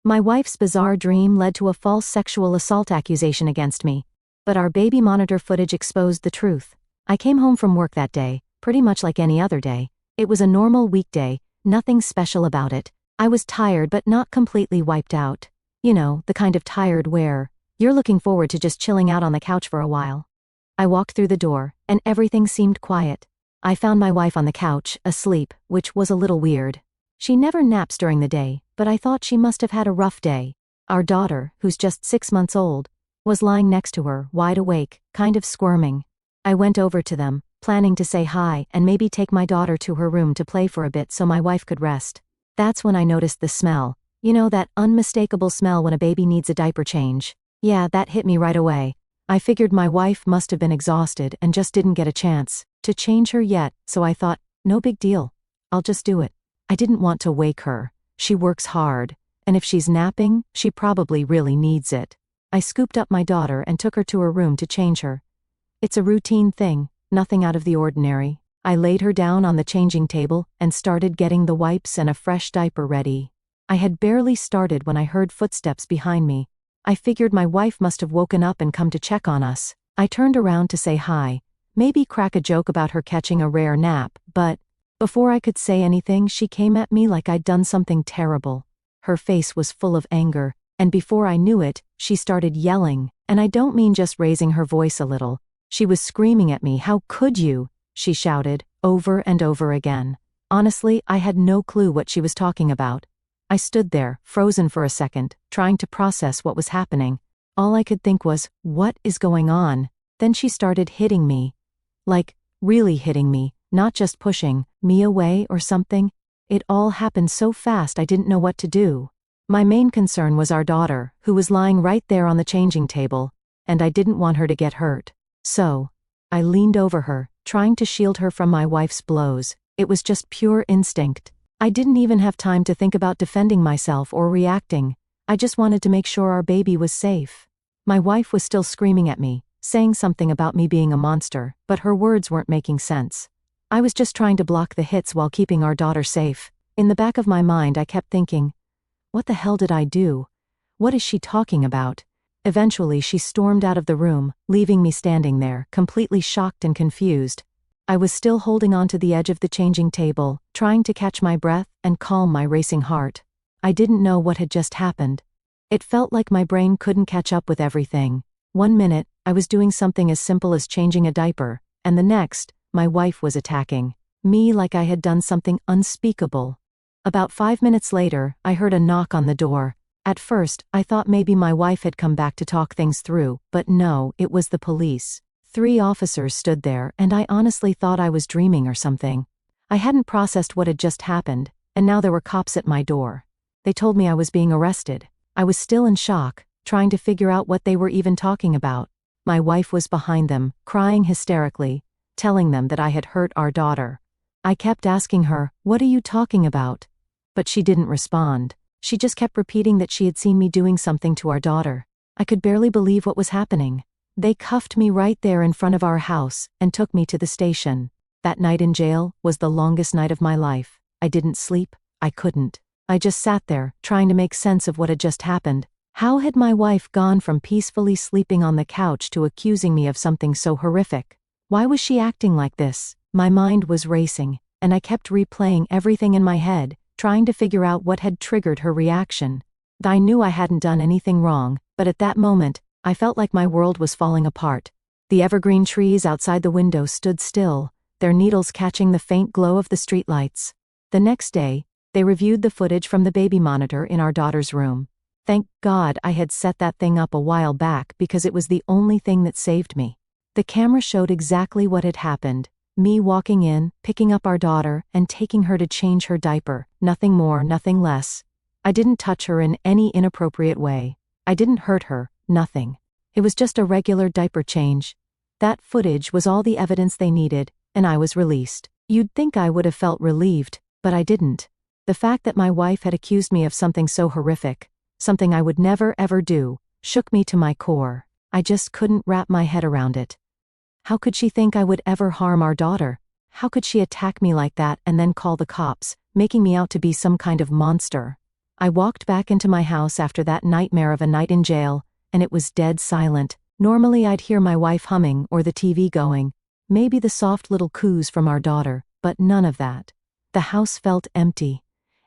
My wife's bizarre dream led to a false sexual assault accusation against me. But our baby monitor footage exposed the truth. I came home from work that day, pretty much like any other day. It was a normal weekday, nothing special about it. I was tired but not completely wiped out. You know, the kind of tired where you're looking forward to just chilling out on the couch for a while. I walked through the door, and everything seemed quiet. I found my wife on the couch, asleep, which was a little weird. She never naps during the day, but I thought she must have had a rough day. Our daughter, who's just 6 months old, was lying next to her, wide awake, kind of squirming. I went over to them, planning to say hi and maybe take my daughter to her room to play for a bit so my wife could rest. That's when I noticed the smell. You know, that unmistakable smell when a baby needs a diaper change. Yeah, that hit me right away. I figured my wife must have been exhausted and just didn't get a chance to change her yet, so I thought, no big deal. I'll just do it. I didn't want to wake her. She works hard, and if she's napping, she probably really needs it. I scooped up my daughter and took her to her room to change her. It's a routine thing, nothing out of the ordinary. I laid her down on the changing table and started getting the wipes and a fresh diaper ready. I had barely started when I heard footsteps behind me. I figured my wife must have woken up and come to check on us. I turned around to say hi, maybe crack a joke about her catching a rare nap, but before I could say anything, she came at me like I'd done something terrible. Her face was full of anger, and before I knew it, she started yelling, and I don't mean just raising her voice a little. She was screaming at me. "How could you?" she shouted, over and over again. Honestly, I had no clue what she was talking about. I stood there, frozen for a second, trying to process what was happening. All I could think was, what is going on? Then she started hitting me. Like, really hitting me, not just pushing me away or something. It all happened so fast I didn't know what to do. My main concern was our daughter, who was lying right there on the changing table, and I didn't want her to get hurt. So, I leaned over her, trying to shield her from my wife's blows. It was just pure instinct. I didn't even have time to think about defending myself or reacting. I just wanted to make sure our baby was safe. My wife was still screaming at me, saying something about me being a monster, but her words weren't making sense. I was just trying to block the hits while keeping our daughter safe. In the back of my mind, I kept thinking, what the hell did I do? What is she talking about? Eventually, she stormed out of the room, leaving me standing there, completely shocked and confused. I was still holding on to the edge of the changing table, trying to catch my breath and calm my racing heart. I didn't know what had just happened. It felt like my brain couldn't catch up with everything. One minute, I was doing something as simple as changing a diaper, and the next, my wife was attacking me like I had done something unspeakable. About 5 minutes later, I heard a knock on the door. At first, I thought maybe my wife had come back to talk things through, but no, it was the police. 3 officers stood there, and I honestly thought I was dreaming or something. I hadn't processed what had just happened, and now there were cops at my door. They told me I was being arrested. I was still in shock, trying to figure out what they were even talking about. My wife was behind them, crying hysterically, telling them that I had hurt our daughter. I kept asking her, "What are you talking about?" But she didn't respond. She just kept repeating that she had seen me doing something to our daughter. I could barely believe what was happening. They cuffed me right there in front of our house and took me to the station. That night in jail was the longest night of my life. I didn't sleep. I couldn't. I just sat there, trying to make sense of what had just happened. How had my wife gone from peacefully sleeping on the couch to accusing me of something so horrific? Why was she acting like this? My mind was racing, and I kept replaying everything in my head, trying to figure out what had triggered her reaction. I knew I hadn't done anything wrong, but at that moment, I felt like my world was falling apart. The evergreen trees outside the window stood still, their needles catching the faint glow of the streetlights. The next day, they reviewed the footage from the baby monitor in our daughter's room. Thank God I had set that thing up a while back because it was the only thing that saved me. The camera showed exactly what had happened. Me walking in, picking up our daughter, and taking her to change her diaper. Nothing more, nothing less. I didn't touch her in any inappropriate way. I didn't hurt her, nothing. It was just a regular diaper change. That footage was all the evidence they needed, and I was released. You'd think I would have felt relieved, but I didn't. The fact that my wife had accused me of something so horrific, something I would never ever do, shook me to my core. I just couldn't wrap my head around it. How could she think I would ever harm our daughter? How could she attack me like that and then call the cops, making me out to be some kind of monster? I walked back into my house after that nightmare of a night in jail, and it was dead silent. Normally I'd hear my wife humming or the TV going, maybe the soft little coos from our daughter, but none of that. The house felt empty,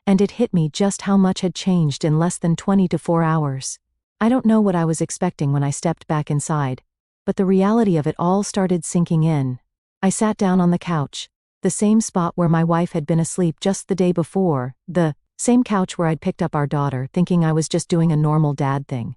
and it hit me just how much had changed in less than 24 hours. I don't know what I was expecting when I stepped back inside, but the reality of it all started sinking in. I sat down on the couch, the same spot where my wife had been asleep just the day before, the same couch where I'd picked up our daughter, thinking I was just doing a normal dad thing.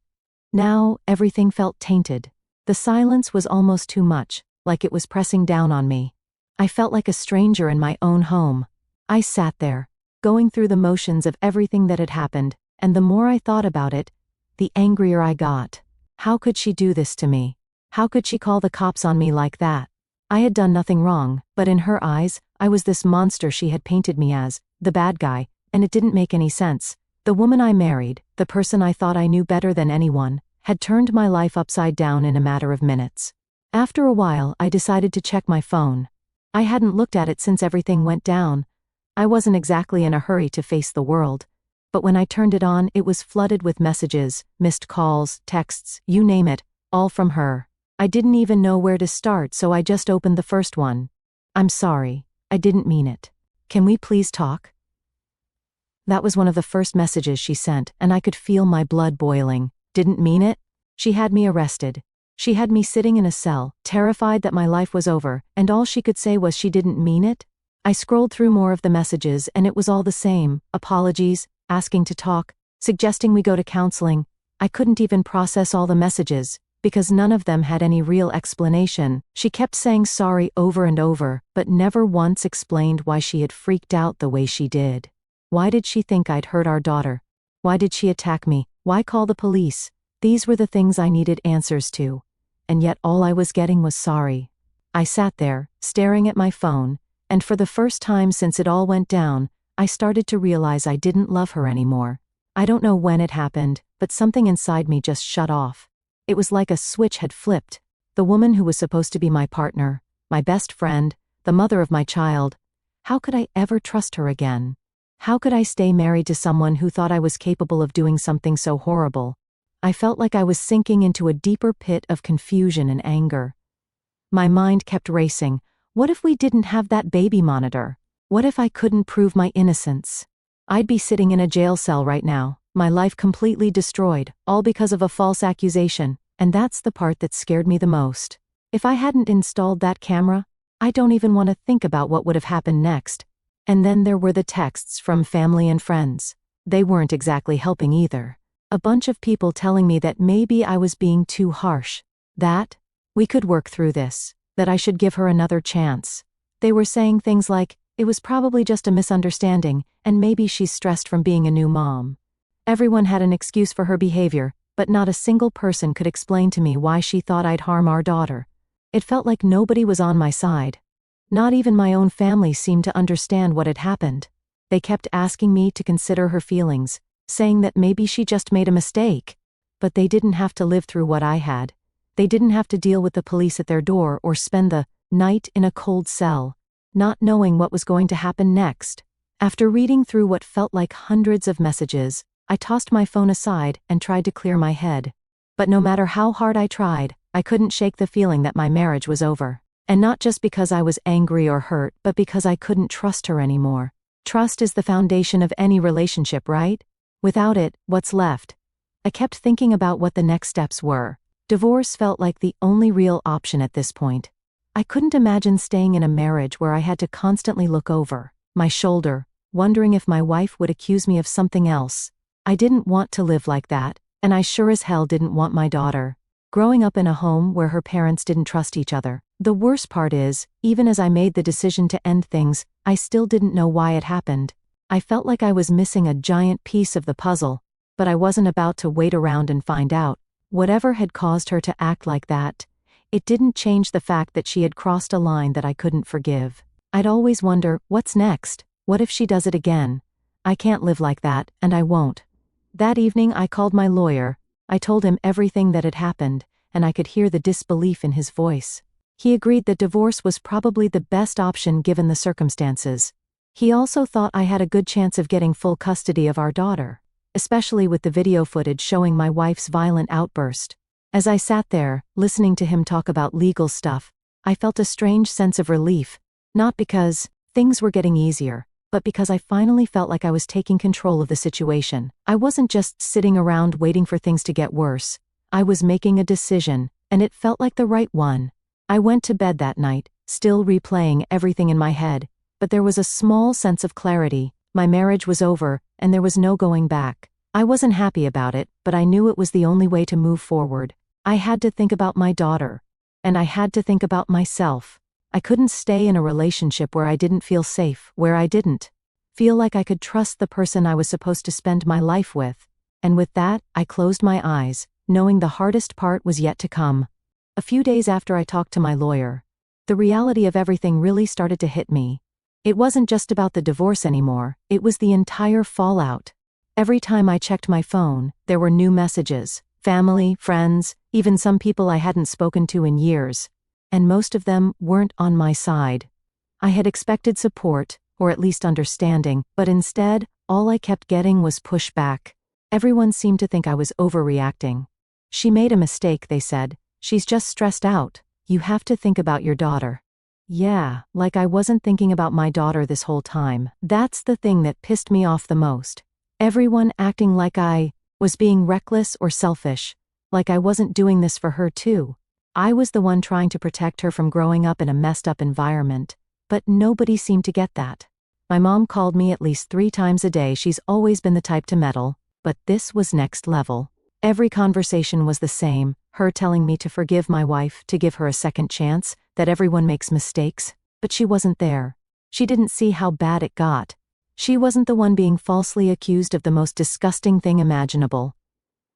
Now, everything felt tainted. The silence was almost too much, like it was pressing down on me. I felt like a stranger in my own home. I sat there, going through the motions of everything that had happened, and the more I thought about it, the angrier I got. How could she do this to me? How could she call the cops on me like that? I had done nothing wrong, but in her eyes, I was this monster she had painted me as, the bad guy, and it didn't make any sense. The woman I married, the person I thought I knew better than anyone, had turned my life upside down in a matter of minutes. After a while, I decided to check my phone. I hadn't looked at it since everything went down. I wasn't exactly in a hurry to face the world. But when I turned it on, it was flooded with messages, missed calls, texts, you name it, all from her. I didn't even know where to start, so I just opened the first one. I'm sorry, I didn't mean it. Can we please talk? That was one of the first messages she sent, and I could feel my blood boiling. Didn't mean it? She had me arrested. She had me sitting in a cell, terrified that my life was over, and all she could say was she didn't mean it? I scrolled through more of the messages, and it was all the same: apologies, asking to talk, suggesting we go to counseling. I couldn't even process all the messages, because none of them had any real explanation. She kept saying sorry over and over, but never once explained why she had freaked out the way she did. Why did she think I'd hurt our daughter? Why did she attack me? Why call the police? These were the things I needed answers to. And yet all I was getting was sorry. I sat there, staring at my phone, and for the first time since it all went down, I started to realize I didn't love her anymore. I don't know when it happened, but something inside me just shut off. It was like a switch had flipped. The woman who was supposed to be my partner, my best friend, the mother of my child. How could I ever trust her again? How could I stay married to someone who thought I was capable of doing something so horrible? I felt like I was sinking into a deeper pit of confusion and anger. My mind kept racing. What if we didn't have that baby monitor? What if I couldn't prove my innocence? I'd be sitting in a jail cell right now, my life completely destroyed, all because of a false accusation, and that's the part that scared me the most. If I hadn't installed that camera, I don't even want to think about what would have happened next. And then there were the texts from family and friends. They weren't exactly helping either. A bunch of people telling me that maybe I was being too harsh. That we could work through this, that I should give her another chance. They were saying things like, it was probably just a misunderstanding, and maybe she's stressed from being a new mom. Everyone had an excuse for her behavior, but not a single person could explain to me why she thought I'd harm our daughter. It felt like nobody was on my side. Not even my own family seemed to understand what had happened. They kept asking me to consider her feelings, saying that maybe she just made a mistake. But they didn't have to live through what I had. They didn't have to deal with the police at their door or spend the night in a cold cell, not knowing what was going to happen next. After reading through what felt like hundreds of messages, I tossed my phone aside and tried to clear my head. But no matter how hard I tried, I couldn't shake the feeling that my marriage was over. And not just because I was angry or hurt, but because I couldn't trust her anymore. Trust is the foundation of any relationship, right? Without it, what's left? I kept thinking about what the next steps were. Divorce felt like the only real option at this point. I couldn't imagine staying in a marriage where I had to constantly look over my shoulder, wondering if my wife would accuse me of something else. I didn't want to live like that, and I sure as hell didn't want my daughter growing up in a home where her parents didn't trust each other. The worst part is, even as I made the decision to end things, I still didn't know why it happened. I felt like I was missing a giant piece of the puzzle, but I wasn't about to wait around and find out. Whatever had caused her to act like that, it didn't change the fact that she had crossed a line that I couldn't forgive. I'd always wonder, what's next? What if she does it again? I can't live like that, and I won't. That evening I called my lawyer. I told him everything that had happened, and I could hear the disbelief in his voice. He agreed that divorce was probably the best option given the circumstances. He also thought I had a good chance of getting full custody of our daughter, especially with the video footage showing my wife's violent outburst. As I sat there, listening to him talk about legal stuff, I felt a strange sense of relief, not because things were getting easier, but because I finally felt like I was taking control of the situation. I wasn't just sitting around waiting for things to get worse. I was making a decision, and it felt like the right one. I went to bed that night, still replaying everything in my head, but there was a small sense of clarity. My marriage was over, and there was no going back. I wasn't happy about it, but I knew it was the only way to move forward. I had to think about my daughter. And I had to think about myself. I couldn't stay in a relationship where I didn't feel safe, where I didn't feel like I could trust the person I was supposed to spend my life with. And with that, I closed my eyes, knowing the hardest part was yet to come. A few days after I talked to my lawyer, the reality of everything really started to hit me. It wasn't just about the divorce anymore, it was the entire fallout. Every time I checked my phone, there were new messages. Family, friends, even some people I hadn't spoken to in years. And most of them weren't on my side. I had expected support, or at least understanding, but instead, all I kept getting was pushback. Everyone seemed to think I was overreacting. She made a mistake, they said. She's just stressed out. You have to think about your daughter. Yeah, like I wasn't thinking about my daughter this whole time. That's the thing that pissed me off the most. Everyone acting like I was being reckless or selfish, like I wasn't doing this for her too. I was the one trying to protect her from growing up in a messed up environment, but nobody seemed to get that. My mom called me at least 3 times a day. She's always been the type to meddle, but this was next level. Every conversation was the same, her telling me to forgive my wife, to give her a second chance, that everyone makes mistakes, but she wasn't there. She didn't see how bad it got. She wasn't the one being falsely accused of the most disgusting thing imaginable.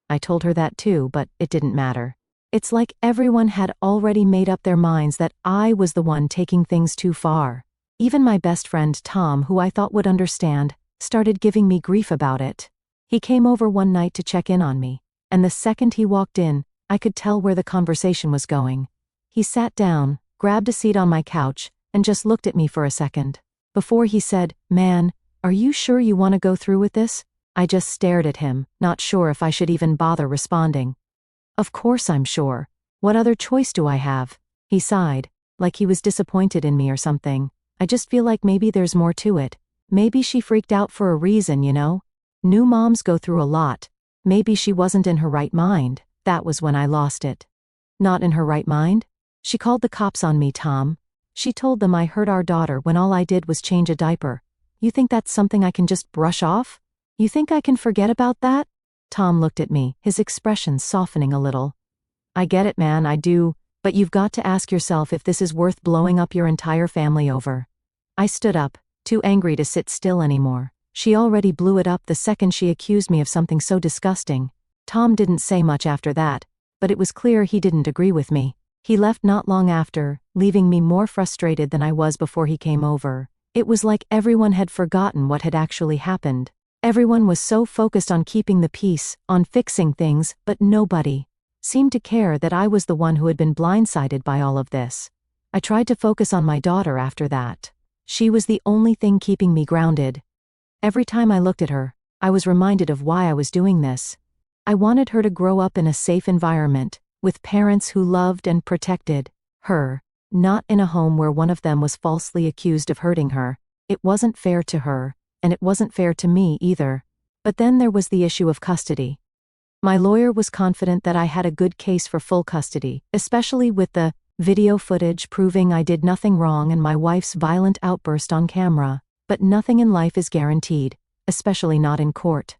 I told her that too, but it didn't matter. It's like everyone had already made up their minds that I was the one taking things too far. Even my best friend Tom, who I thought would understand, started giving me grief about it. He came over one night to check in on me, and the second he walked in, I could tell where the conversation was going. He sat down, grabbed a seat on my couch, and just looked at me for a second. Before he said, "Man, are you sure you want to go through with this?" I just stared at him, not sure if I should even bother responding. Of course I'm sure. What other choice do I have? He sighed, like he was disappointed in me or something. I just feel like maybe there's more to it. Maybe she freaked out for a reason, you know? New moms go through a lot. Maybe she wasn't in her right mind. That was when I lost it. Not in her right mind? She called the cops on me, Tom. She told them I hurt our daughter when all I did was change a diaper. You think that's something I can just brush off? You think I can forget about that? Tom looked at me, his expression softening a little. I get it, man, I do, but you've got to ask yourself if this is worth blowing up your entire family over. I stood up, too angry to sit still anymore. She already blew it up the second she accused me of something so disgusting. Tom didn't say much after that, but it was clear he didn't agree with me. He left not long after, leaving me more frustrated than I was before he came over. It was like everyone had forgotten what had actually happened. Everyone was so focused on keeping the peace, on fixing things, but nobody seemed to care that I was the one who had been blindsided by all of this. I tried to focus on my daughter after that. She was the only thing keeping me grounded. Every time I looked at her, I was reminded of why I was doing this. I wanted her to grow up in a safe environment, with parents who loved and protected her. Not in a home where one of them was falsely accused of hurting her. It wasn't fair to her, and it wasn't fair to me either. But then there was the issue of custody. My lawyer was confident that I had a good case for full custody, especially with the video footage proving I did nothing wrong and my wife's violent outburst on camera. But nothing in life is guaranteed, especially not in court.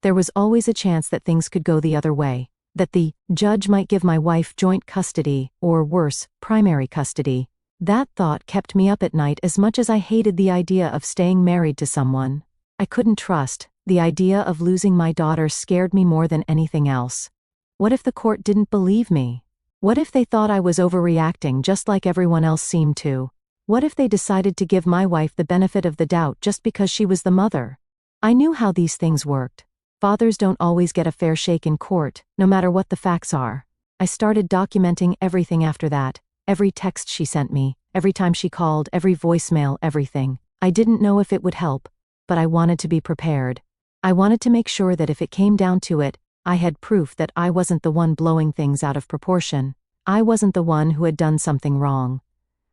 There was always a chance that things could go the other way. That the judge might give my wife joint custody, or worse, primary custody. That thought kept me up at night as much as I hated the idea of staying married to someone I couldn't trust. The idea of losing my daughter scared me more than anything else. What if the court didn't believe me? What if they thought I was overreacting just like everyone else seemed to? What if they decided to give my wife the benefit of the doubt just because she was the mother? I knew how these things worked. Fathers don't always get a fair shake in court, no matter what the facts are. I started documenting everything after that. Every text she sent me, every time she called, every voicemail, everything. I didn't know if it would help, but I wanted to be prepared. I wanted to make sure that if it came down to it, I had proof that I wasn't the one blowing things out of proportion. I wasn't the one who had done something wrong.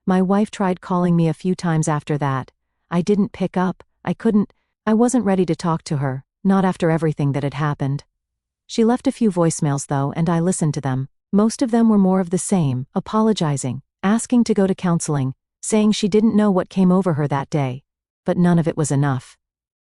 My wife tried calling me a few times after that. I didn't pick up, I wasn't ready to talk to her, not after everything that had happened. She left a few voicemails though, and I listened to them. Most of them were more of the same, apologizing, asking to go to counseling, saying she didn't know what came over her that day. But none of it was enough.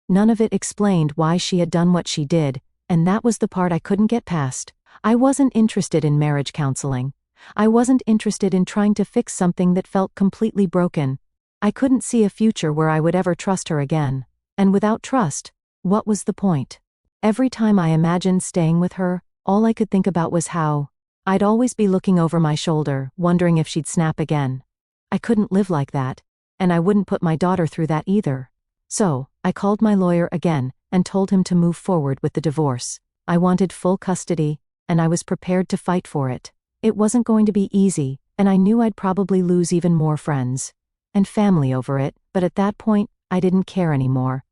None of it explained why she had done what she did, and that was the part I couldn't get past. I wasn't interested in marriage counseling. I wasn't interested in trying to fix something that felt completely broken. I couldn't see a future where I would ever trust her again. And without trust, what was the point? Every time I imagined staying with her, all I could think about was how I'd always be looking over my shoulder, wondering if she'd snap again. I couldn't live like that, and I wouldn't put my daughter through that either. So, I called my lawyer again and told him to move forward with the divorce. I wanted full custody, and I was prepared to fight for it. It wasn't going to be easy, and I knew I'd probably lose even more friends and family over it, but at that point, I didn't care anymore.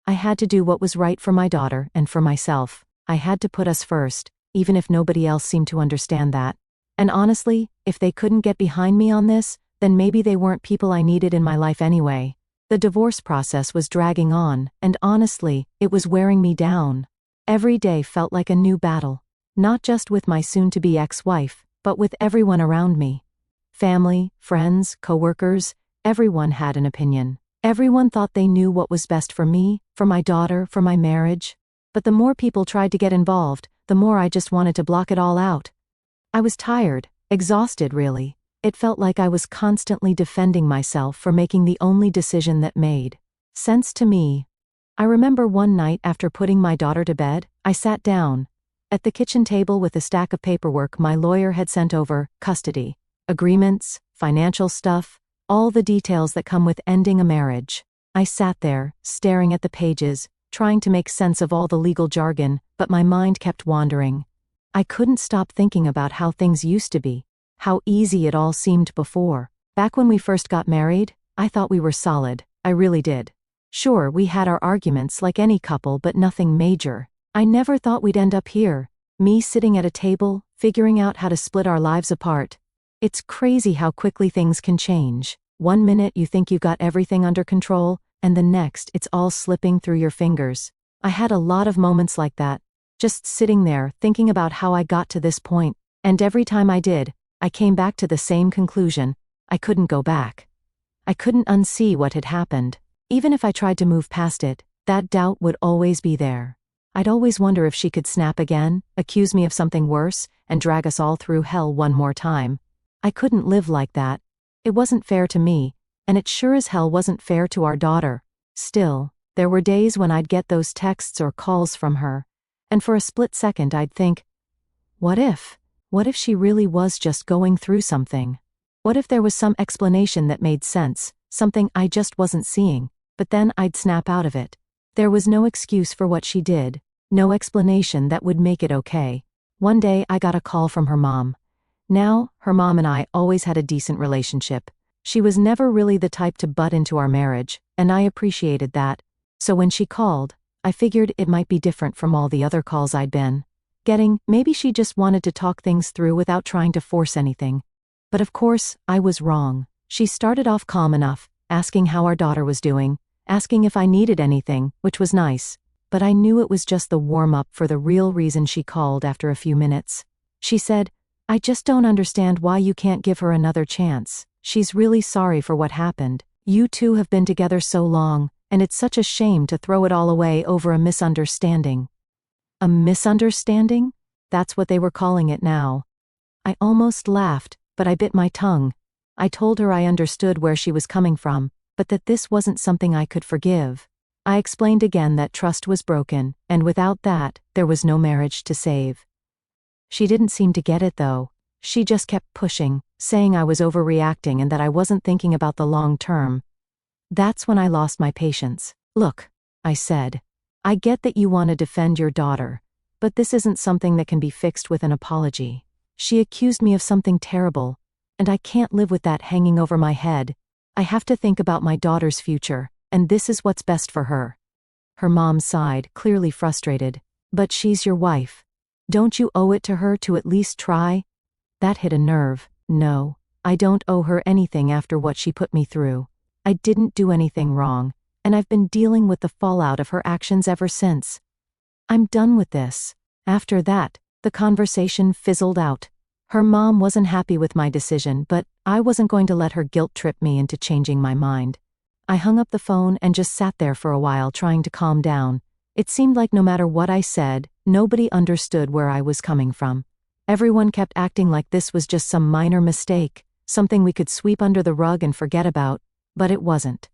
I had to do what was right for my daughter and for myself. I had to put us first, even if nobody else seemed to understand that. And honestly, if they couldn't get behind me on this, then maybe they weren't people I needed in my life anyway. The divorce process was dragging on, and honestly, it was wearing me down. Every day felt like a new battle, not just with my soon-to-be ex-wife, but with everyone around me. Family, friends, coworkers, everyone had an opinion. Everyone thought they knew what was best for me, for my daughter, for my marriage. But the more people tried to get involved, the more I just wanted to block it all out. I was tired, exhausted really. It felt like I was constantly defending myself for making the only decision that made sense to me. I remember one night after putting my daughter to bed, I sat down at the kitchen table with a stack of paperwork my lawyer had sent over, custody, agreements, financial stuff, all the details that come with ending a marriage. I sat there, staring at the pages, trying to make sense of all the legal jargon, but my mind kept wandering. I couldn't stop thinking about how things used to be, how easy it all seemed before. Back when we first got married, I thought we were solid. I really did. Sure, we had our arguments like any couple, but nothing major. I never thought we'd end up here, me sitting at a table, figuring out how to split our lives apart. It's crazy how quickly things can change. One minute you think you got everything under control, and the next it's all slipping through your fingers. I had a lot of moments like that, just sitting there thinking about how I got to this point, and every time I did, I came back to the same conclusion. I couldn't go back. I couldn't unsee what had happened. Even if I tried to move past it, that doubt would always be there. I'd always wonder if she could snap again, accuse me of something worse, and drag us all through hell one more time. I couldn't live like that. It wasn't fair to me, and it sure as hell wasn't fair to our daughter. Still, there were days when I'd get those texts or calls from her, and for a split second I'd think, what if? What if she really was just going through something? What if there was some explanation that made sense, something I just wasn't seeing? But then I'd snap out of it. There was no excuse for what she did, no explanation that would make it okay. One day I got a call from her mom. Now, her mom and I always had a decent relationship. She was never really the type to butt into our marriage, and I appreciated that. So when she called, I figured it might be different from all the other calls I'd been getting. Maybe she just wanted to talk things through without trying to force anything. But of course, I was wrong. She started off calm enough, asking how our daughter was doing, asking if I needed anything, which was nice. But I knew it was just the warm-up for the real reason she called after a few minutes. She said, I just don't understand why you can't give her another chance. She's really sorry for what happened. You two have been together so long, and it's such a shame to throw it all away over a misunderstanding. A misunderstanding? That's what they were calling it now. I almost laughed, but I bit my tongue. I told her I understood where she was coming from, but that this wasn't something I could forgive. I explained again that trust was broken, and without that, there was no marriage to save. She didn't seem to get it though. She just kept pushing, saying I was overreacting and that I wasn't thinking about the long term. That's when I lost my patience. Look, I said, I get that you want to defend your daughter, but this isn't something that can be fixed with an apology. She accused me of something terrible, and I can't live with that hanging over my head. I have to think about my daughter's future, and this is what's best for her. Her mom sighed, clearly frustrated. But she's your wife. Don't you owe it to her to at least try? That hit a nerve. No, I don't owe her anything after what she put me through. I didn't do anything wrong, and I've been dealing with the fallout of her actions ever since. I'm done with this. After that, the conversation fizzled out. Her mom wasn't happy with my decision, but I wasn't going to let her guilt trip me into changing my mind. I hung up the phone and just sat there for a while trying to calm down. It seemed like no matter what I said, nobody understood where I was coming from. Everyone kept acting like this was just some minor mistake, something we could sweep under the rug and forget about, but it wasn't.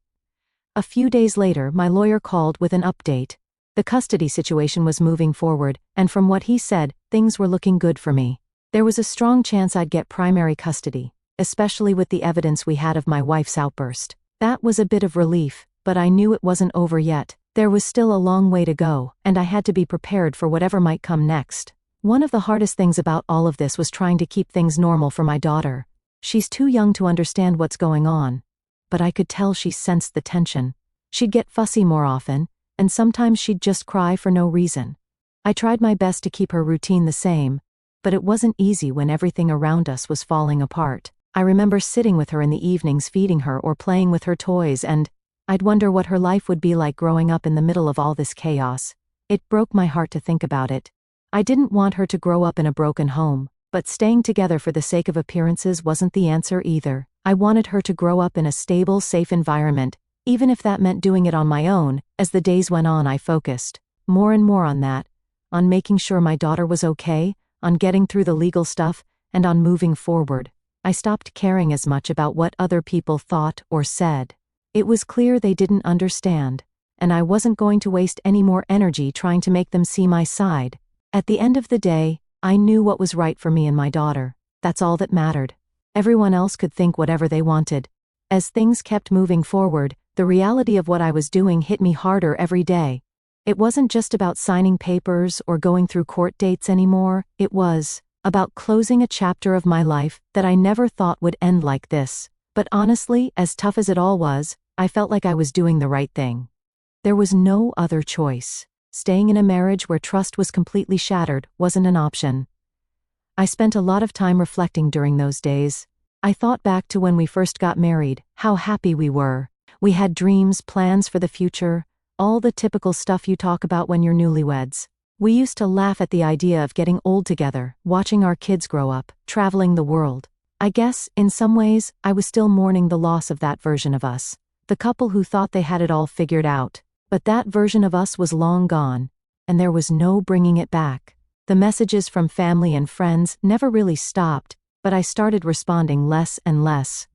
A few days later, my lawyer called with an update. The custody situation was moving forward, and from what he said, things were looking good for me. There was a strong chance I'd get primary custody, especially with the evidence we had of my wife's outburst. That was a bit of relief, but I knew it wasn't over yet. There was still a long way to go, and I had to be prepared for whatever might come next. One of the hardest things about all of this was trying to keep things normal for my daughter. She's too young to understand what's going on. But I could tell she sensed the tension. She'd get fussy more often, and sometimes she'd just cry for no reason. I tried my best to keep her routine the same, but it wasn't easy when everything around us was falling apart. I remember sitting with her in the evenings feeding her or playing with her toys, and I'd wonder what her life would be like growing up in the middle of all this chaos. It broke my heart to think about it. I didn't want her to grow up in a broken home, but staying together for the sake of appearances wasn't the answer either. I wanted her to grow up in a stable, safe environment, even if that meant doing it on my own. As the days went on, I focused more and more on that, on making sure my daughter was okay, on getting through the legal stuff, and on moving forward. I stopped caring as much about what other people thought or said. It was clear they didn't understand, and I wasn't going to waste any more energy trying to make them see my side. At the end of the day, I knew what was right for me and my daughter. That's all that mattered. Everyone else could think whatever they wanted. As things kept moving forward, the reality of what I was doing hit me harder every day. It wasn't just about signing papers or going through court dates anymore. It was about closing a chapter of my life that I never thought would end like this. But honestly, as tough as it all was, I felt like I was doing the right thing. There was no other choice. Staying in a marriage where trust was completely shattered wasn't an option. I spent a lot of time reflecting during those days. I thought back to when we first got married, how happy we were. We had dreams, plans for the future, all the typical stuff you talk about when you're newlyweds. We used to laugh at the idea of getting old together, watching our kids grow up, traveling the world. I guess, in some ways, I was still mourning the loss of that version of us. The couple who thought they had it all figured out. But that version of us was long gone, and there was no bringing it back. The messages from family and friends never really stopped, but I started responding less and less.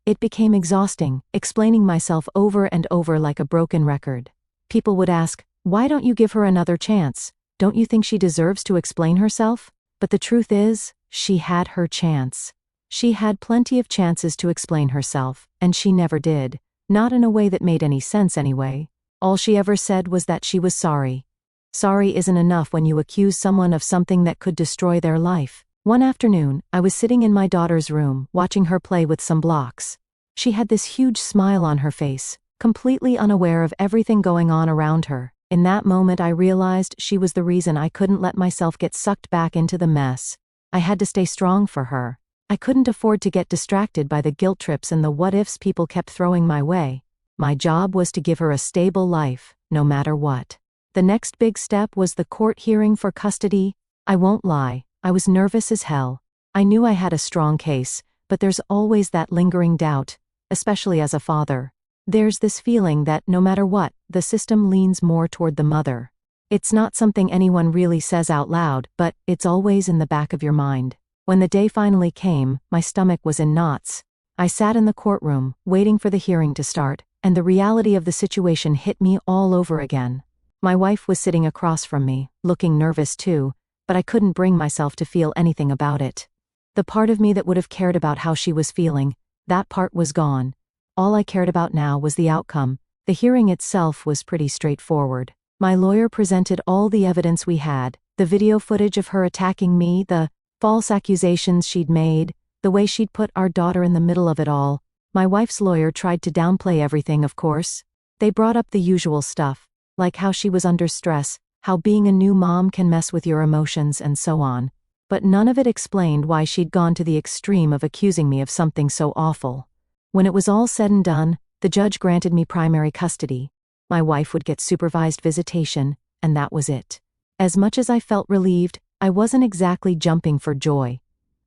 It became exhausting, explaining myself over and over like a broken record. People would ask, "Why don't you give her another chance? Don't you think she deserves to explain herself?" But the truth is, she had her chance. She had plenty of chances to explain herself, and she never did. Not in a way that made any sense anyway. All she ever said was that she was sorry. Sorry isn't enough when you accuse someone of something that could destroy their life. One afternoon, I was sitting in my daughter's room, watching her play with some blocks. She had this huge smile on her face, completely unaware of everything going on around her. In that moment I realized she was the reason I couldn't let myself get sucked back into the mess. I had to stay strong for her. I couldn't afford to get distracted by the guilt trips and the what-ifs people kept throwing my way. My job was to give her a stable life, no matter what. The next big step was the court hearing for custody. I won't lie, I was nervous as hell. I knew I had a strong case, but there's always that lingering doubt, especially as a father. There's this feeling that, no matter what, the system leans more toward the mother. It's not something anyone really says out loud, but it's always in the back of your mind. When the day finally came, my stomach was in knots. I sat in the courtroom, waiting for the hearing to start, and the reality of the situation hit me all over again. My wife was sitting across from me, looking nervous too, but I couldn't bring myself to feel anything about it. The part of me that would have cared about how she was feeling, that part was gone. All I cared about now was the outcome. The hearing itself was pretty straightforward. My lawyer presented all the evidence we had, the video footage of her attacking me, the false accusations she'd made, the way she'd put our daughter in the middle of it all. My wife's lawyer tried to downplay everything, of course. They brought up the usual stuff. like how she was under stress, how being a new mom can mess with your emotions, and so on. But none of it explained why she'd gone to the extreme of accusing me of something so awful. When it was all said and done, the judge granted me primary custody. My wife would get supervised visitation, and that was it. As much as I felt relieved, I wasn't exactly jumping for joy.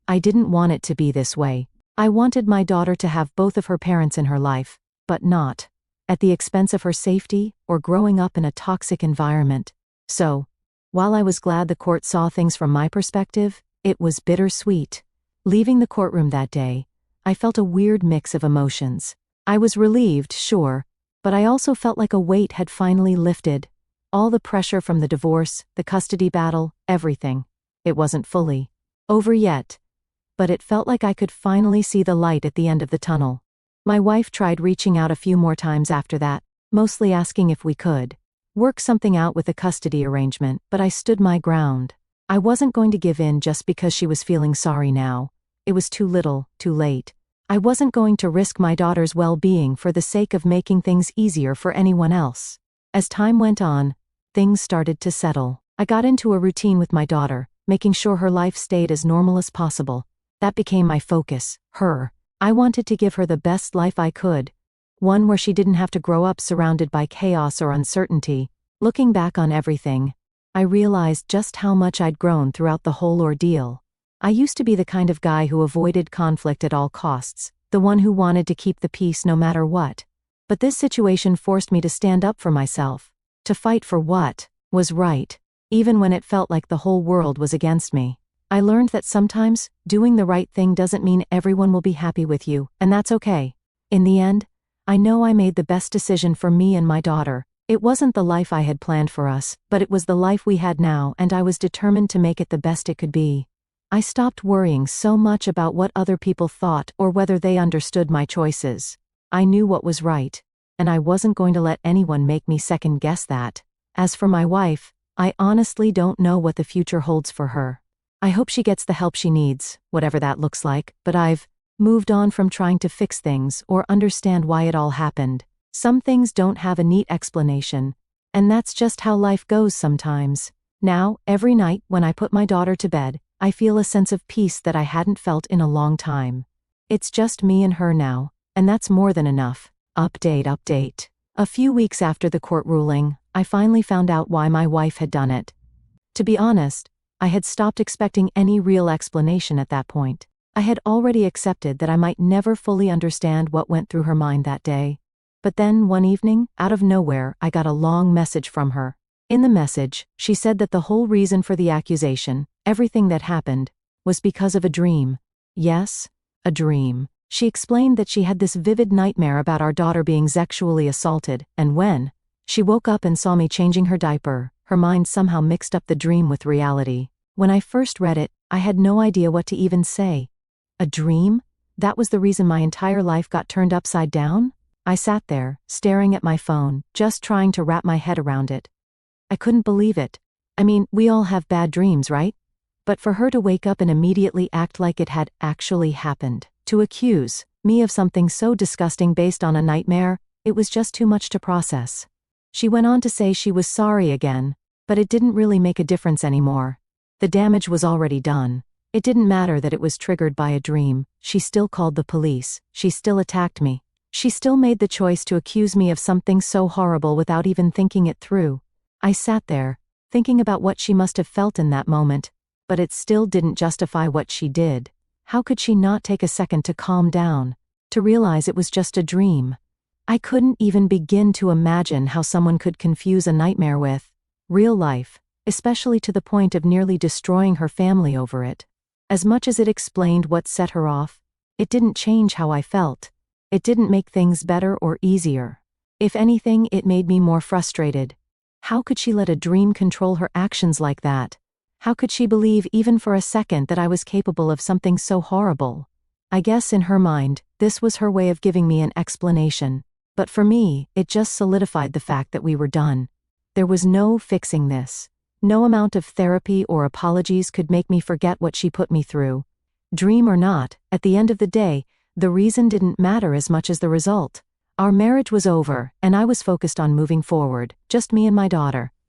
I didn't want it to be this way. I wanted my daughter to have both of her parents in her life, but not at the expense of her safety or growing up in a toxic environment. So, while I was glad the court saw things from my perspective, it was bittersweet. Leaving the courtroom that day, I felt a weird mix of emotions. I was relieved, sure, but I also felt like a weight had finally lifted. All the pressure from the divorce, the custody battle, everything. It wasn't fully over yet, but it felt like I could finally see the light at the end of the tunnel. My wife tried reaching out a few more times after that, mostly asking if we could work something out with the custody arrangement, but I stood my ground. I wasn't going to give in just because she was feeling sorry now. It was too little, too late. I wasn't going to risk my daughter's well-being for the sake of making things easier for anyone else. As time went on, things started to settle. I got into a routine with my daughter, making sure her life stayed as normal as possible. That became my focus, her. I wanted to give her the best life I could, one where she didn't have to grow up surrounded by chaos or uncertainty. Looking back on everything, I realized just how much I'd grown throughout the whole ordeal. I used to be the kind of guy who avoided conflict at all costs, the one who wanted to keep the peace no matter what. But this situation forced me to stand up for myself, to fight for what was right, even when it felt like the whole world was against me. I learned that sometimes, doing the right thing doesn't mean everyone will be happy with you, and that's okay. In the end, I know I made the best decision for me and my daughter. It wasn't the life I had planned for us, but it was the life we had now, and I was determined to make it the best it could be. I stopped worrying so much about what other people thought or whether they understood my choices. I knew what was right, and I wasn't going to let anyone make me second-guess that. As for my wife, I honestly don't know what the future holds for her. I hope she gets the help she needs, whatever that looks like, but I've moved on from trying to fix things or understand why it all happened. Some things don't have a neat explanation, and that's just how life goes sometimes. Now, every night when I put my daughter to bed, I feel a sense of peace that I hadn't felt in a long time. It's just me and her now, and that's more than enough. Update. A few weeks after the court ruling, I finally found out why my wife had done it. To be honest, I had stopped expecting any real explanation at that point. I had already accepted that I might never fully understand what went through her mind that day. But then, one evening, out of nowhere, I got a long message from her. In the message, she said that the whole reason for the accusation, everything that happened, was because of a dream. Yes, a dream. She explained that she had this vivid nightmare about our daughter being sexually assaulted, and when she woke up and saw me changing her diaper, her mind somehow mixed up the dream with reality. When I first read it, I had no idea what to even say. A dream? That was the reason my entire life got turned upside down? I sat there, staring at my phone, just trying to wrap my head around it. I couldn't believe it. I mean, we all have bad dreams, right? But for her to wake up and immediately act like it had actually happened, to accuse me of something so disgusting based on a nightmare, it was just too much to process. She went on to say she was sorry again, but it didn't really make a difference anymore. The damage was already done. It didn't matter that it was triggered by a dream. She still called the police. She still attacked me. She still made the choice to accuse me of something so horrible without even thinking it through. I sat there, thinking about what she must have felt in that moment, but it still didn't justify what she did. How could she not take a second to calm down, to realize it was just a dream? I couldn't even begin to imagine how someone could confuse a nightmare with real life, especially to the point of nearly destroying her family over it. As much as it explained what set her off, it didn't change how I felt. It didn't make things better or easier. If anything, it made me more frustrated. How could she let a dream control her actions like that? How could she believe even for a second that I was capable of something so horrible? I guess in her mind, this was her way of giving me an explanation. But for me, it just solidified the fact that we were done. There was no fixing this. No amount of therapy or apologies could make me forget what she put me through. Dream or not, at the end of the day, the reason didn't matter as much as the result. Our marriage was over, and I was focused on moving forward, just me and my daughter.